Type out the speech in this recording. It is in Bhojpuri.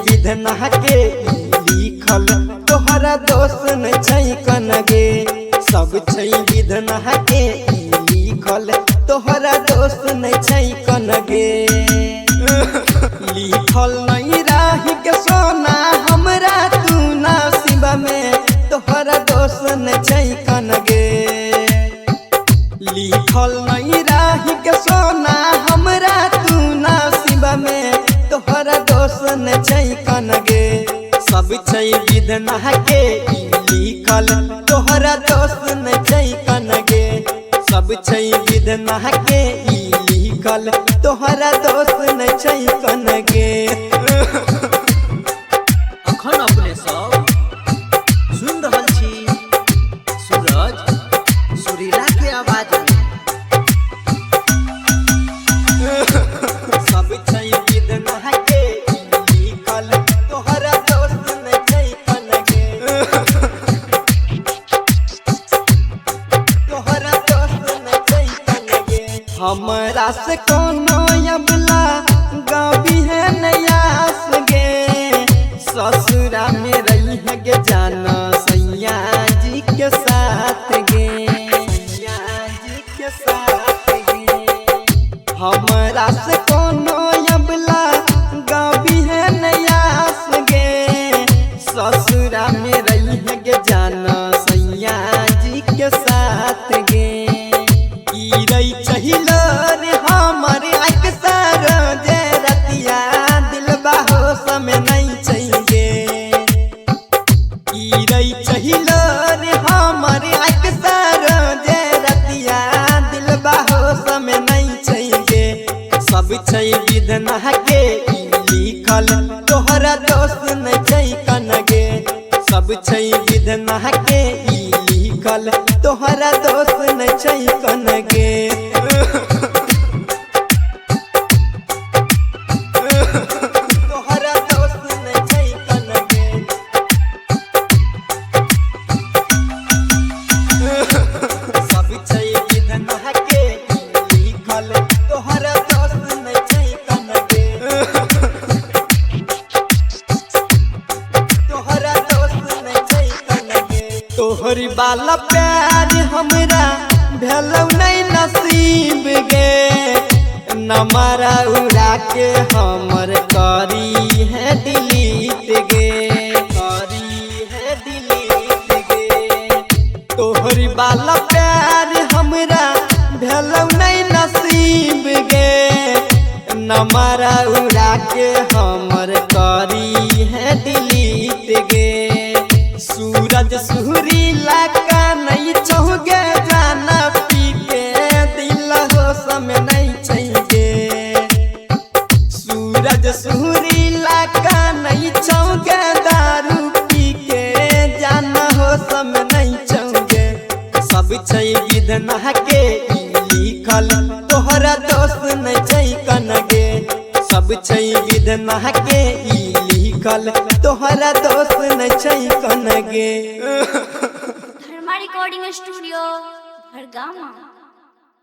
विधना के लिखल तोहरा दोस्त न छै कनगे। सब छै विधना के लिखल तोहरा दोस्त न छै कनगे। लिखल नहीं रही के सोना हमरा तू नसीब में तोहरा दोस्त न छै कनगे। लिखल नहीं रही के सोना हमरा तू नसीब में तोहरा दोस्त न छै कनगे। सब छै विधना के लिखल तोहरा दोस्त न छै कनगे। सब छै विधना के लिखल तोहरा दोस्त न छै कनगे। अखन अपने सब सुन रहल छी सूरज सुरीला के आवाज में। सब छै विधना के लिखल तोहरा दोस्त न छै कनगे। तोहरा दोस्त न छै कनगे। हमरा से कोनो अबला गावी है नयास गे। ससुरा में रही है गे जाना सैया जी के साथ गे। सैया जी के साथ गे। हमरा से कोनो अबला गावी है नयास गे। ससुरा में रही है गे जाना सैया जी के साथ गे। ई रही चाहिलो रे हमारे अक्सर जे रतिया दिलबा हो समय नहीं चाहिए। ई रही चाहिलो रे हमारे अक्सर जे रतिया दिलबा हो समय नहीं चाहिए। सब छै विधना के लिखल तोहरा दोस्त न छै कनगे। सब छै विधना के लिखल तोहरा दोस्त न छै कनगे। तोहरा दोस्त न छै कनगे। सब छै विधना के लिखल तोहरा दोस्त न छै कनगे। तोहरा दोस्त न छै कनगे। तोहरी बाला प्यार हमरा भेलौ नहीं नसीब गे। नमरा उड़ा के हमर करी है डिलीट गे। करी है डिलीट गे। तोहरी बाला प्यार हमरा भेलौ नहीं नसीब गे। नमरा उड़ा के हमर करी है डिलीट गे। सूरज सुरीला का नहीं चौगे जाना पी के दिल हो समय नहीं चाहिए। सूरज सुरीला का नहीं चौगे दारू पी के जाना हो समय नहीं चाहिए। सब छै विधना के लिखल तोहरा दोस्त न छै कनगे। सब छै विधना के लिखल तोहरा दोस्त न छै कनगे। धर्मा रिकॉर्डिंग स्टूडियो भरगामा।